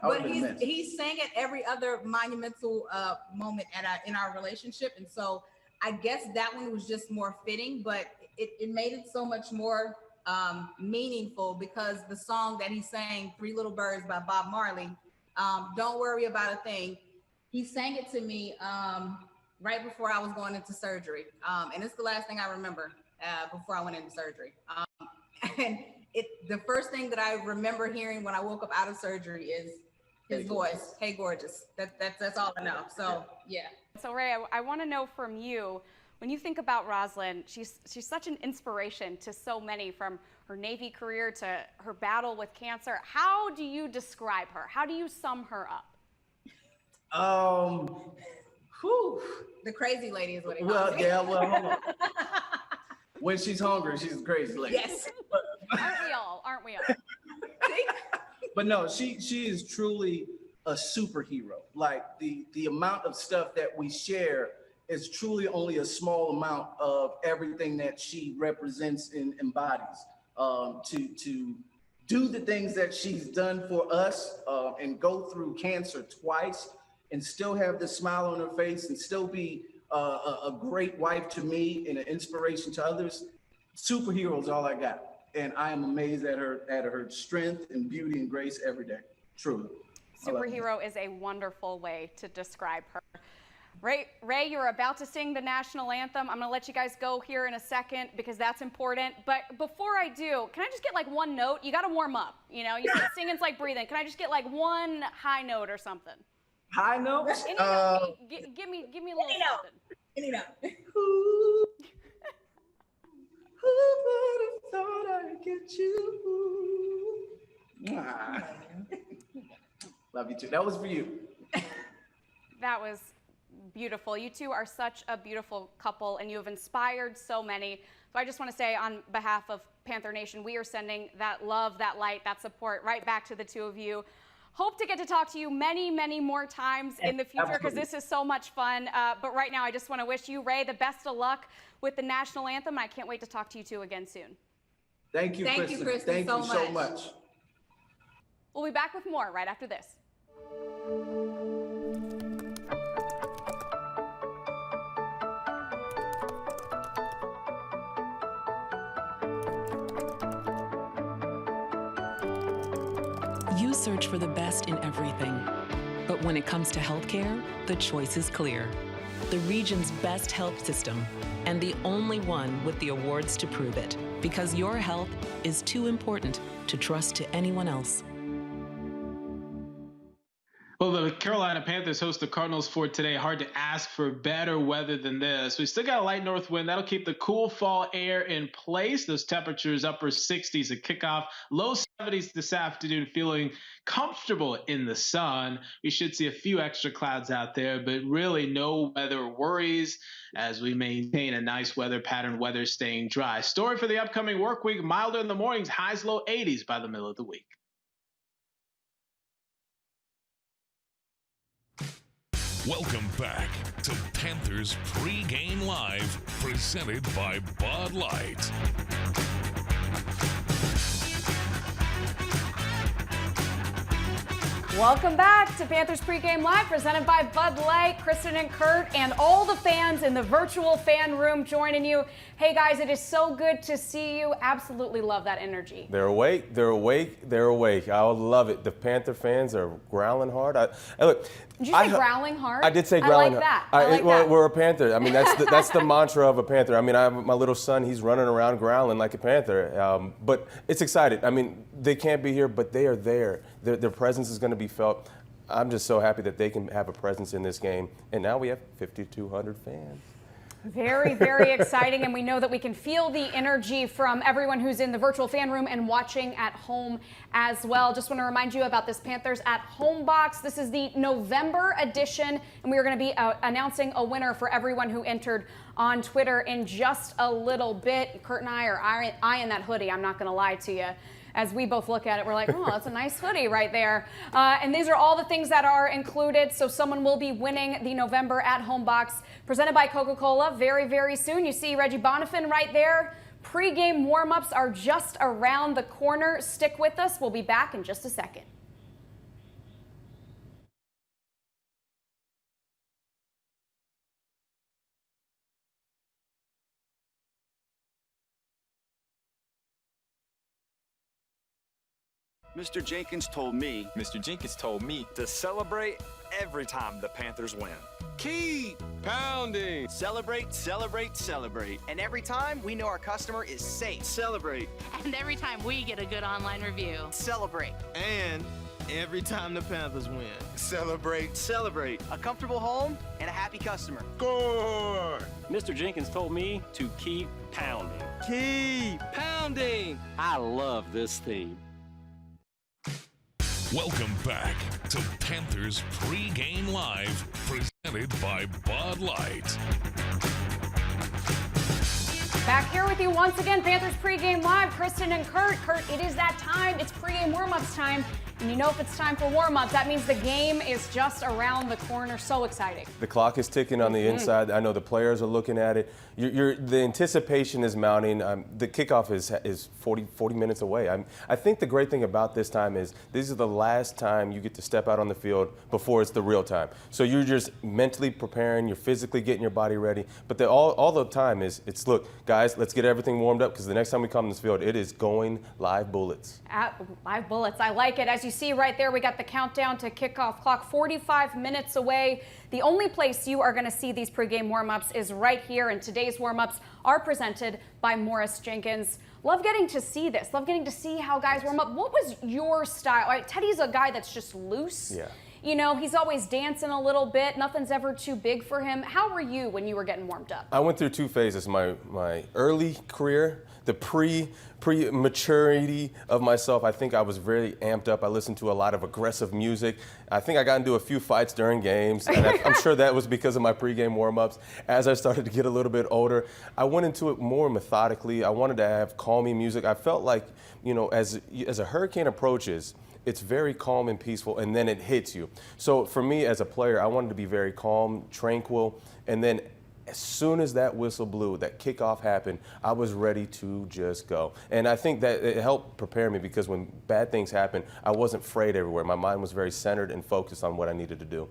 But he sang at every other monumental moment in our relationship. And so I guess that one was just more fitting, but it made it so much more meaningful, because the song that he sang, Three Little Birds by Bob Marley, Don't Worry About a Thing, he sang it to me right before I was going into surgery. And it's the last thing I remember before I went into surgery. And the first thing that I remember hearing when I woke up out of surgery is his voice, "Hey Gorgeous." That's all I know. So yeah. So Ray, I want to know from you, when you think about Roslyn, she's such an inspiration to so many, from her Navy career to her battle with cancer. How do you describe her? How do you sum her up? The crazy lady is what it Well, yeah, well, hold on. When she's hungry, she's a crazy lady. Yes. Aren't we all? But no, she is truly a superhero. Like the amount of stuff that we share is truly only a small amount of everything that she represents and embodies. To do the things that she's done for us and go through cancer twice and still have the smile on her face and still be a great wife to me and an inspiration to others. Superhero is all I got. And I am amazed at her strength and beauty and grace every day, truly. Superhero is a wonderful way to describe her. Ray, you're about to sing the national anthem. I'm going to let you guys go here in a second because that's important. But before I do, can I just get like one note? You got to warm up. You know, you said singing's like breathing. Can I just get like one high note or something? High note? Any note. Give me a little something. Any note. Who would have thought I'd get you? Love you too. That was for you. That was beautiful. You two are such a beautiful couple, and you have inspired so many. So I just want to say, on behalf of Panther Nation, we are sending that love, that light, that support right back to the two of you. Hope to get to talk to you many, many more times in the future, because this is so much fun. But right now, I just want to wish you, Ray, the best of luck with the national anthem. I can't wait to talk to you two again soon. Thank you, Kristen. Thank you so much. We'll be back with more right after this. You search for the best in everything. But when it comes to healthcare, the choice is clear. The region's best health system, and the only one with the awards to prove it. Because your health is too important to trust to anyone else. Well, the Carolina Panthers host the Cardinals for today. Hard to ask for better weather than this. We still got a light north wind. That'll keep the cool fall air in place. Those temperatures, upper 60s at kickoff, low 70s this afternoon, feeling comfortable in the sun. We should see a few extra clouds out there, but really no weather worries as we maintain a nice weather pattern, weather staying dry. Story for the upcoming work week, milder in the mornings, highs low 80s by the middle of the week. Welcome back to Panthers Pregame Live, presented by Bud Light. Welcome back to Panthers Pregame Live, presented by Bud Light. Kristen and Kurt and all the fans in the virtual fan room joining you. Hey guys, it is so good to see you. Absolutely love that energy. They're awake, they're awake, they're awake. I love it. The Panther fans are growling hard. Look, did you say growling hard? I did say growling hard. I like that. We're a Panther. I mean, that's the mantra of a Panther. I mean, I have my little son, he's running around growling like a Panther. But it's exciting. I mean, they can't be here, but they are there. Their presence is going to be felt. I'm just so happy that they can have a presence in this game. And now we have 5,200 fans. Very, very exciting, and we know that we can feel the energy from everyone who's in the virtual fan room and watching at home as well. Just want to remind you about this Panthers at Home box. This is the November edition, and we are going to be announcing a winner for everyone who entered on Twitter in just a little bit. Kurt and I are eyeing that hoodie, I'm not going to lie to you. As we both look at it, we're like, oh, that's a nice hoodie right there. And these are all the things that are included. So someone will be winning the November at Home box presented by Coca-Cola very, very soon. You see Reggie Bonifin right there. Pre-game warm-ups are just around the corner. Stick with us. We'll be back in just a second. Mr. Jenkins told me to celebrate every time the Panthers win. Keep pounding. Celebrate, celebrate, celebrate. And every time we know our customer is safe. Celebrate. And every time we get a good online review. Celebrate. And every time the Panthers win. Celebrate. Celebrate. A comfortable home and a happy customer. Score. Mr. Jenkins told me to keep pounding. Keep pounding. I love this theme. Welcome back to Panthers Pregame Live, presented by Bud Light. Back here with you once again, Panthers Pregame Live. Kristen and Kurt. Kurt, it is that time. It's pregame warm-ups time. And you know if it's time for warm-ups, that means the game is just around the corner. So exciting. The clock is ticking on the inside. I know the players are looking at it. The anticipation is mounting. The kickoff is 40 minutes away. I think the great thing about this time is this is the last time you get to step out on the field before it's the real time. So you're just mentally preparing. You're physically getting your body ready. But all the time it's look, guys, let's get everything warmed up because the next time we come to this field, it is going live bullets. Live bullets. I like it. As you see right there, we got the countdown to kickoff clock 45 minutes away. The only place you are going to see these pregame warm-ups is right here, and today's warm-ups are presented by Morris Jenkins. Love getting to see this. Love getting to see how guys warm up. What was your style? All right, Teddy's a guy that's just loose. Yeah. You know, he's always dancing a little bit. Nothing's ever too big for him. How were you when you were getting warmed up? I went through two phases. My early career, the pre-maturity of myself, I think I was very amped up. I listened to a lot of aggressive music. I think I got into a few fights during games, and I'm sure that was because of my pregame warm-ups. As I started to get a little bit older, I went into it more methodically. I wanted to have calming music. I felt like, you know, as a hurricane approaches, it's very calm and peaceful, and then it hits you. So for me as a player, I wanted to be very calm, tranquil, and then as soon as that whistle blew, that kickoff happened, I was ready to just go. And I think that it helped prepare me because when bad things happen, I wasn't afraid everywhere. My mind was very centered and focused on what I needed to do.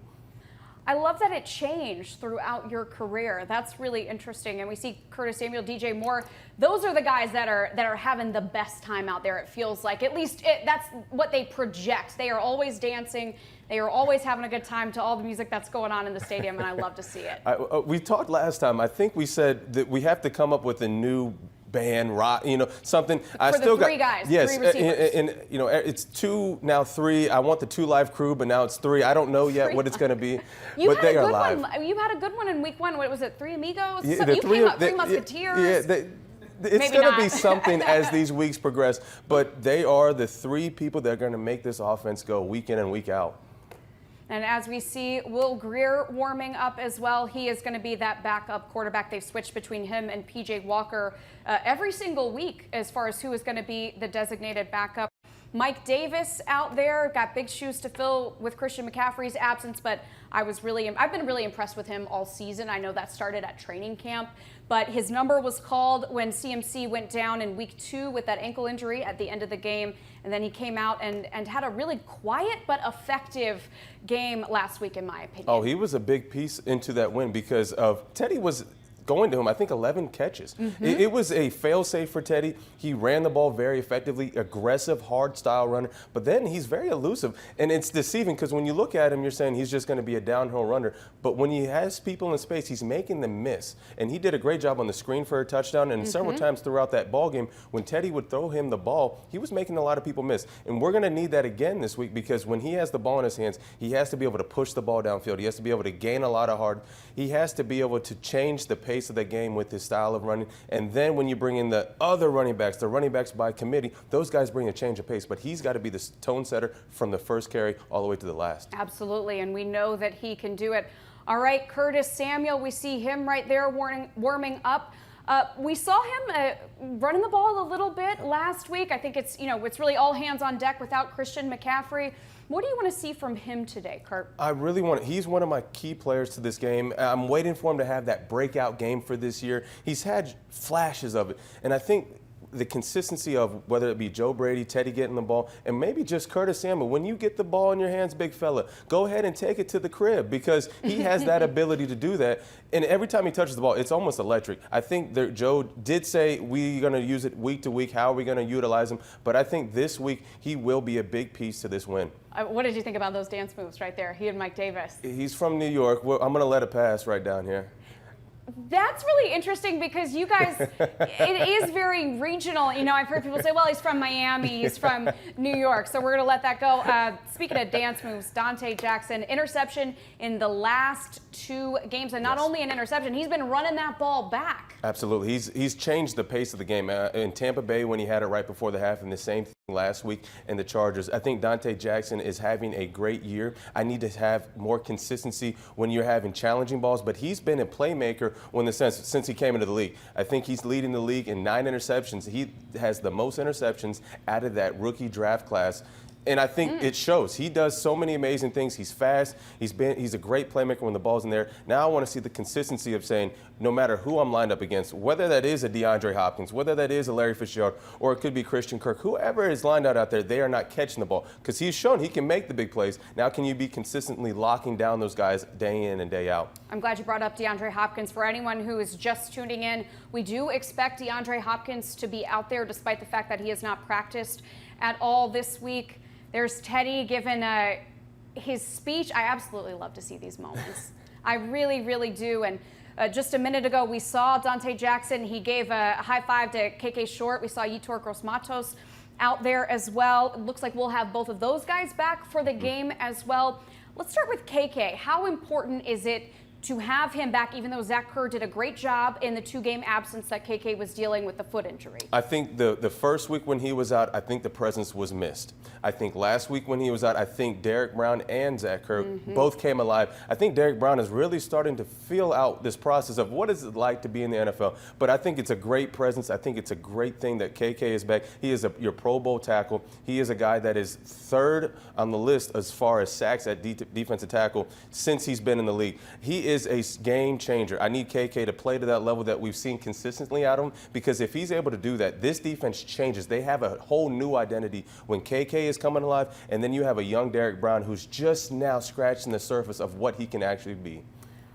I love that it changed throughout your career. That's really interesting. And we see Curtis Samuel, DJ Moore. Those are the guys that are having the best time out there, it feels like. At least that's what they project. They are always dancing. They are always having a good time to all the music that's going on in the stadium, and I love to see it. We talked last time. I think we said that we have to come up with a new band, rock, you know, something. For the three guys, yes, three receivers. And you know, it's two, now three. I want the two live crew, but now it's three. I don't know yet what it's going to be, but they are live. You had a good one in week one. What was it, Three Amigos? Yeah, you came up, Three Musketeers. Yeah, it's going to be something as these weeks progress, but they are the three people that are going to make this offense go week in and week out. And as we see Will Greer warming up as well, he is going to be that backup quarterback. They've switched between him and PJ Walker every single week as far as who is going to be the designated backup. Mike Davis out there, got big shoes to fill with Christian McCaffrey's absence, but I've been really impressed with him all season. I know that started at training camp, but his number was called when CMC went down in week 2 with that ankle injury at the end of the game, and then he came out and had a really quiet but effective game last week, in my opinion. Oh, he was a big piece into that win because of Teddy was going to him, I think 11 catches. It was a fail-safe for Teddy. He ran the ball very effectively, aggressive, hard style runner, but then he's very elusive, and it's deceiving because when you look at him, you're saying he's just going to be a downhill runner, but when he has people in space, he's making them miss, and he did a great job on the screen for a touchdown, and several times throughout that ball game, when Teddy would throw him the ball, he was making a lot of people miss, and we're going to need that again this week because when he has the ball in his hands, he has to be able to push the ball downfield. He has to be able to gain a lot of he has to be able to change the pace pace of the game with his style of running. And then when you bring in the other running backs, the running backs by committee, those guys bring a change of pace. But he's got to be the tone setter from the first carry all the way to the last. Absolutely, and we know that he can do it. All right, Curtis Samuel, we see him right there warming up. We saw him running the ball a little bit last week. I think it's, it's really all hands on deck without Christian McCaffrey. What do you want to see from him today, Kurt? I really want he's one of my key players to this game. I'm waiting for him to have that breakout game for this year. He's had flashes of it, and I think the consistency of whether it be Joe Brady, Teddy getting the ball, and maybe just Curtis Samuel. When you get the ball in your hands, big fella, go ahead and take it to the crib because he has that ability to do that. And every time he touches the ball, it's almost electric. I think that Joe did say we're going to use it week to week. How are we going to utilize him? But I think this week he will be a big piece to this win. What did you think about those dance moves right there? He and Mike Davis. He's from New York. I'm going to let it pass right down here. That's really interesting because you guys, it is very regional. I've heard people say, well, he's from Miami, he's from New York, so we're going to let that go. Speaking of dance moves, Dante Jackson, interception in the last 2 games, and not only an interception, he's been running that ball back. Absolutely. He's changed the pace of the game. In Tampa Bay when he had it right before the half, and the same thing last week in the Chargers. I think Dante Jackson is having a great year. I need to have more consistency when you're having challenging balls, but he's been a playmaker since he came into the league. I think he's leading the league in 9 interceptions. He has the most interceptions out of that rookie draft class. And I think it shows. He does so many amazing things. He's fast. He's a great playmaker when the ball's in there. Now I want to see the consistency of saying, no matter who I'm lined up against, whether that is a DeAndre Hopkins, whether that is a Larry Fitzgerald, or it could be Christian Kirk, whoever is lined out there, they are not catching the ball because he's shown he can make the big plays. Now can you be consistently locking down those guys day in and day out? I'm glad you brought up DeAndre Hopkins. For anyone who is just tuning in, we do expect DeAndre Hopkins to be out there despite the fact that he has not practiced at all this week. There's Teddy giving his speech. I absolutely love to see these moments. I really, really do. And just a minute ago, we saw Dante Jackson. He gave a high five to KK Short. We saw Yetur Gross-Matos out there as well. It looks like we'll have both of those guys back for the game as well. Let's start with KK. How important is it to have him back, even though Zach Kerr did a great job in the 2-game absence that KK was dealing with the foot injury? I think the first week when he was out, I think the presence was missed. I think last week when he was out, I think Derek Brown and Zach Kerr both came alive. I think Derek Brown is really starting to feel out this process of what is it like to be in the NFL. But I think it's a great presence. I think it's a great thing that KK is back. He is your Pro Bowl tackle. He is a guy that is 3rd on the list as far as sacks at defensive tackle since he's been in the league. He is a game changer. I need KK to play to that level that we've seen consistently out of him, because if he's able to do that, this defense changes. They have a whole new identity when KK is coming alive, and then you have a young Derek Brown who's just now scratching the surface of what he can actually be.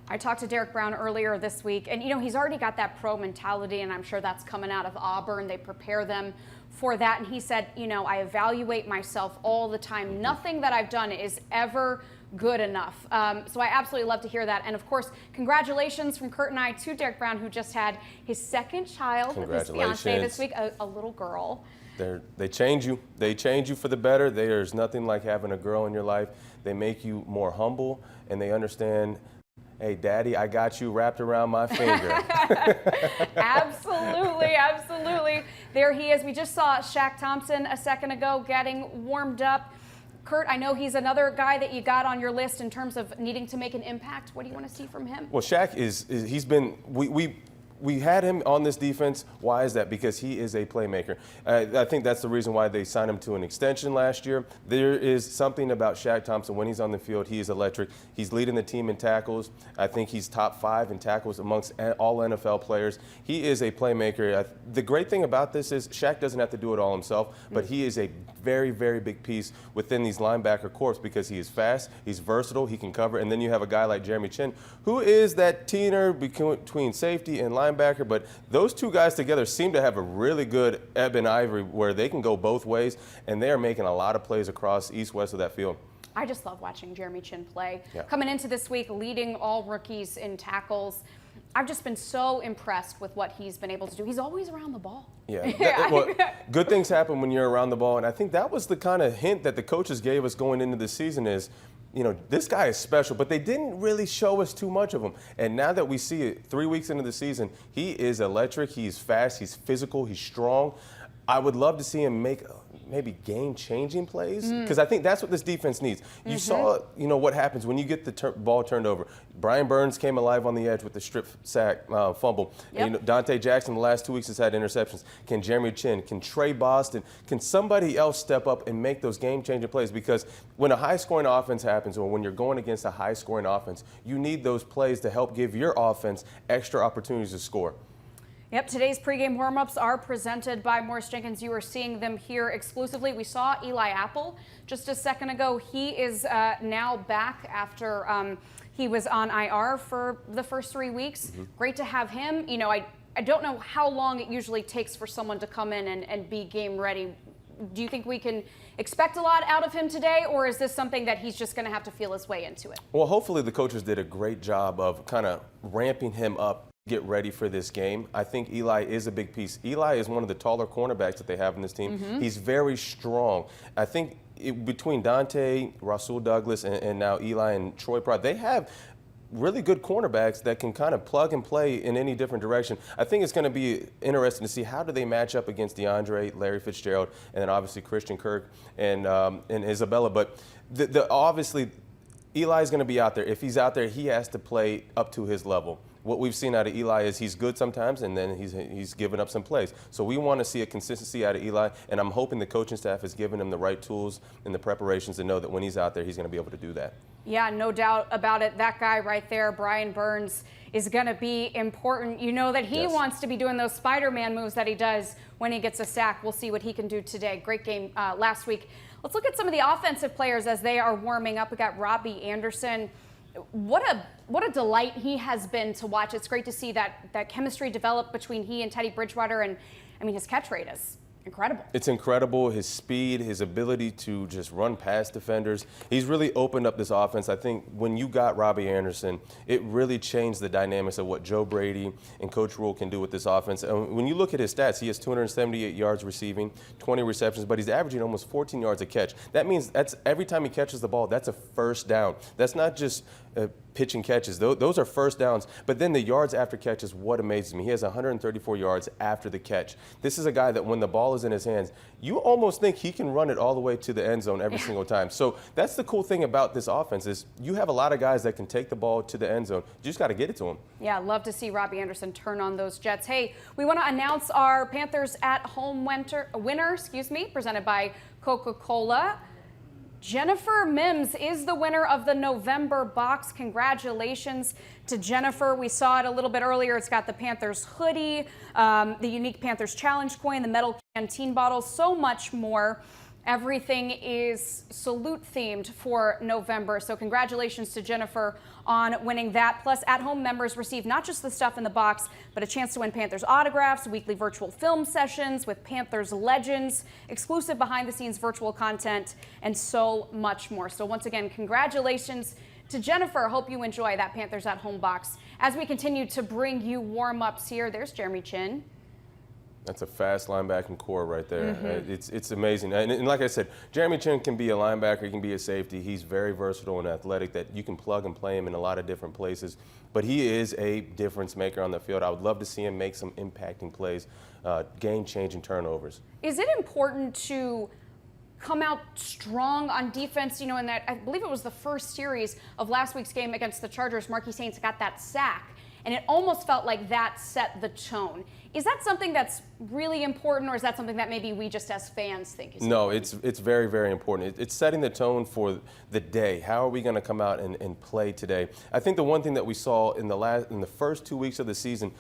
I talked to Derek Brown earlier this week, and he's already got that pro mentality, and I'm sure that's coming out of Auburn. They prepare them for that, and he said, I evaluate myself all the time. Nothing that I've done is ever good enough. So I absolutely love to hear that. And of course, congratulations from Kurt and I to Derek Brown, who just had his 2nd child with his fiance this week, a little girl. They change you. They change you for the better. There's nothing like having a girl in your life. They make you more humble, and they understand, hey, Daddy, I got you wrapped around my finger. Absolutely, absolutely. There he is. We just saw Shaq Thompson a second ago getting warmed up. Kurt, I know he's another guy that you got on your list in terms of needing to make an impact. What do you want to see from him? Well, Shaq he's been, we had him on this defense. Why is that? Because he is a playmaker. I think that's the reason why they signed him to an extension last year. There is something about Shaq Thompson. When he's on the field, he is electric. He's leading the team in tackles. I think he's top 5 in tackles amongst all NFL players. He is a playmaker. The great thing about this is Shaq doesn't have to do it all himself, but he is a very, very big piece within these linebacker corps because he is fast, he's versatile, he can cover, and then you have a guy like Jeremy Chin, who is that teener between safety and linebacker, but those two guys together seem to have a really good ebb and ivory where they can go both ways, and they are making a lot of plays across east-west of that field. I just love watching Jeremy Chin play. Yeah. Coming into this week, leading all rookies in tackles. I've just been so impressed with what he's been able to do. He's always around the ball. Yeah. Well, good things happen when you're around the ball, and I think that was the kind of hint that the coaches gave us going into the season is you know, this guy is special, but they didn't really show us too much of him. And now that we see it 3 weeks into the season, he is electric, he's fast, he's physical, he's strong. I would love to see him make maybe game-changing plays, because I think that's what this defense needs. You saw, you know, what happens when you get the ball turned over. Brian Burns came alive on the edge with the strip sack fumble. And, you know, Dante Jackson the last 2 weeks has had interceptions. Can Jeremy Chin, can Trey Boston, can somebody else step up and make those game-changing plays? Because when a high-scoring offense happens, or when you're going against a high-scoring offense, you need those plays to help give your offense extra opportunities to score. Yep, today's pregame warm-ups are presented by Morris Jenkins. You are seeing them here exclusively. We saw Eli Apple just a second ago. He is now back after he was on IR for the first 3 weeks. Great to have him. You know, I don't know how long it usually takes for someone to come in and be game ready. Do you think we can expect a lot out of him today, or is this something that he's just going to have to feel his way into it? Well, hopefully the coaches did a great job of kind of ramping him up, get ready for this game. I think Eli is a big piece. Eli is one of the taller cornerbacks that they have in this team. He's very strong. I think between Dante, Rasul Douglas, and now Eli and Troy Pride, they have really good cornerbacks that can kind of plug and play in any different direction. I think it's going to be interesting to see how do they match up against DeAndre, Larry Fitzgerald, and then obviously Christian Kirk and Isabella. But obviously Eli's going to be out there. If he's out there, he has to play up to his level. What we've seen out of Eli is he's good sometimes, and then he's given up some plays. So we want to see a consistency out of Eli, and I'm hoping the coaching staff has given him the right tools and the preparations to know that when he's out there, he's going to be able to do that. Yeah, no doubt about it. That guy right there, Brian Burns, is going to be important. You know that he wants to be doing those Spider-Man moves that he does when he gets a sack. We'll see what he can do today. Great game last week. Let's look at some of the offensive players as they are warming up. We got Robbie Anderson. What a delight he has been to watch. It's great to see that chemistry develop between he and Teddy Bridgewater, and I mean his catch rate is incredible. It's incredible, his speed, his ability to just run past defenders. He's really opened up this offense. I think when you got Robbie Anderson, it really changed the dynamics of what Joe Brady and Coach Rule can do with this offense. And when you look at his stats, he has 278 yards receiving, 20 receptions, but he's averaging almost 14 yards a catch. That means that's every time he catches the ball, that's a first down. That's not just pitch and catches. Those are first downs. But then the yards after catch is what amazes me. He has 134 yards after the catch. This is a guy that when the ball is in his hands, you almost think he can run it all the way to the end zone every single time. So that's the cool thing about this offense is you have a lot of guys that can take the ball to the end zone. You just got to get it to them. Yeah, love to see Robbie Anderson turn on those Jets. Hey, we want to announce our Panthers at home winner, presented by Coca-Cola. Jennifer Mims is the winner of the November box. Congratulations to Jennifer. We saw it a little bit earlier. It's got the Panthers hoodie, the unique Panthers challenge coin, the metal canteen bottle, so much more. Everything is salute themed for November. So congratulations to Jennifer on winning that. Plus, at-home members receive not just the stuff in the box, but a chance to win Panthers autographs, weekly virtual film sessions with Panthers legends, exclusive behind-the-scenes virtual content, and so much more. So once again, congratulations to Jennifer. Hope you enjoy that Panthers at-home box. As we continue to bring you warm-ups here, there's Jeremy Chin. That's a fast linebacking core right there. It's amazing. And like I said, Jeremy Chin can be a linebacker, he can be a safety. He's very versatile and athletic that you can plug and play him in a lot of different places. But he is a difference maker on the field. I would love to see him make some impacting plays, game-changing turnovers. Is it important to come out strong on defense? You know, in that, I believe it was the first series of last week's game against the Chargers, Marquis Saints got that sack. And it almost felt like that set the tone. Is that something that's really important, or is that something that maybe we just as fans think is important? No, it's very, very important. It's setting the tone for the day. How are we going to come out and play today? I think the one thing that we saw in the first 2 weeks of the season,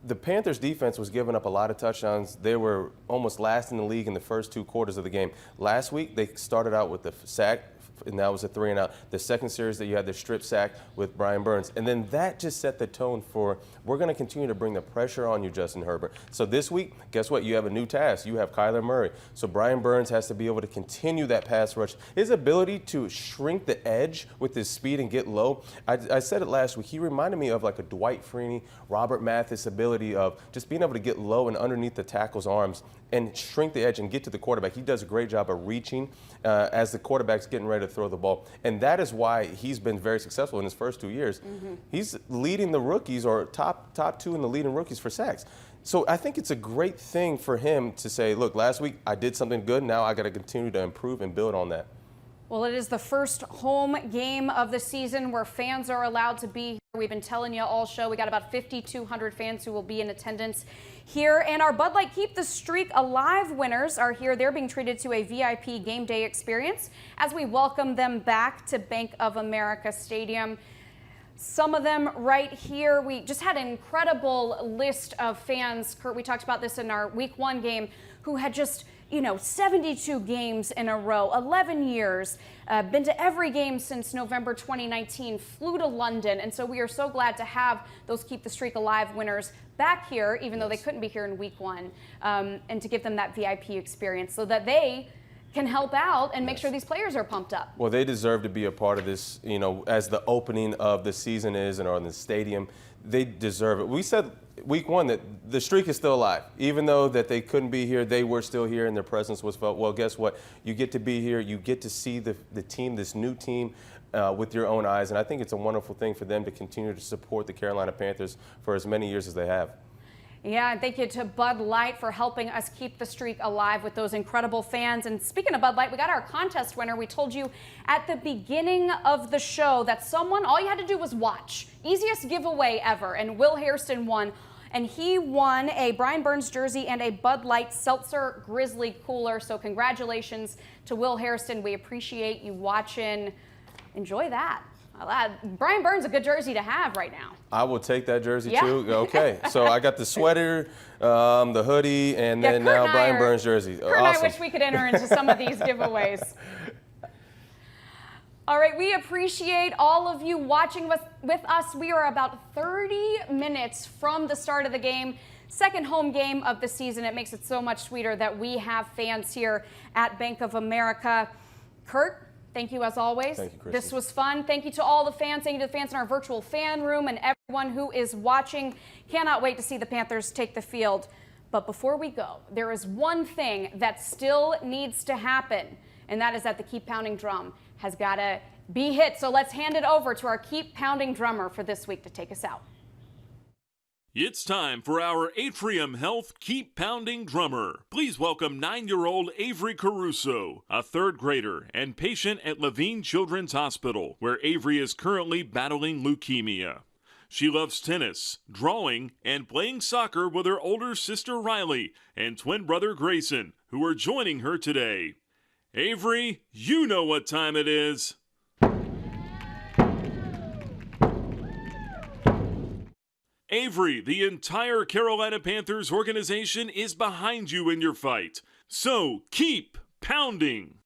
the Panthers defense was giving up a lot of touchdowns. They were almost last in the league in the first 2 quarters of the game. Last week, they started out with the sack, and that was a 3-and-out. The second series that you had the strip sack with Brian Burns. And then that just set the tone for, we're going to continue to bring the pressure on you, Justin Herbert. So this week, guess what? You have a new task. You have Kyler Murray. So Brian Burns has to be able to continue that pass rush. His ability to shrink the edge with his speed and get low, I said it last week, he reminded me of like a Dwight Freeney, Robert Mathis ability of just being able to get low and underneath the tackle's arms. and shrink the edge and get to the quarterback. He does a great job of reaching as the quarterback's getting ready to throw the ball. And that is why he's been very successful in his first 2 years. He's leading the rookies, or top 2 in the leading rookies for sacks. So I think it's a great thing for him to say, look, last week I did something good. Now I got to continue to improve and build on that. Well, it is the first home game of the season where fans are allowed to be here. We've been telling you all show. We got about 5,200 fans who will be in attendance here. And our Bud Light Keep the Streak Alive winners are here. They're being treated to a VIP game day experience as we welcome them back to Bank of America Stadium. Some of them right here. We just had an incredible list of fans. Kurt, we talked about this in our week 1 game, who had just, 72 games in a row, 11 years, been to every game since November 2019, flew to London. And so we are so glad to have those Keep the Streak Alive winners back here, even though they couldn't be here in week 1, and to give them that VIP experience so that they can help out and make sure these players are pumped up. Well, they deserve to be a part of this, as the opening of the season is and on the stadium. They deserve it. We said week 1 that the streak is still alive. Even though that they couldn't be here, they were still here and their presence was felt. Well, guess what? You get to be here. You get to see the team, this new team, with your own eyes. And I think it's a wonderful thing for them to continue to support the Carolina Panthers for as many years as they have. Yeah, and thank you to Bud Light for helping us keep the streak alive with those incredible fans. And speaking of Bud Light, we got our contest winner. We told you at the beginning of the show that all you had to do was watch. Easiest giveaway ever. And Will Hairston won. And he won a Brian Burns jersey and a Bud Light Seltzer Grizzly cooler. So congratulations to Will Hairston. We appreciate you watching. Enjoy that. Brian Burns, a good jersey to have right now. I will take that jersey too. Okay, so I got the sweater, the hoodie, and then now Brian Burns jersey. Kurt and I wish we could enter into some of these giveaways. All right, we appreciate all of you watching with us. We are about 30 minutes from the start of the game. Second home game of the season. It makes it so much sweeter that we have fans here at Bank of America. Kurt, thank you as always. Thank you, Kristen. This was fun. Thank you to all the fans. Thank you to the fans in our virtual fan room and everyone who is watching. Cannot wait to see the Panthers take the field. But before we go, there is one thing that still needs to happen, and that is that the Keep Pounding drum has got to be hit. So let's hand it over to our Keep Pounding drummer for this week to take us out. It's time for our Atrium Health Keep Pounding drummer. Please welcome 9-year-old Avery Caruso, a 3rd grader and patient at Levine Children's Hospital, where Avery is currently battling leukemia. She loves tennis, drawing, and playing soccer with her older sister Riley and twin brother Grayson, who are joining her today. Avery, you know what time it is. Avery, the entire Carolina Panthers organization is behind you in your fight. So keep pounding.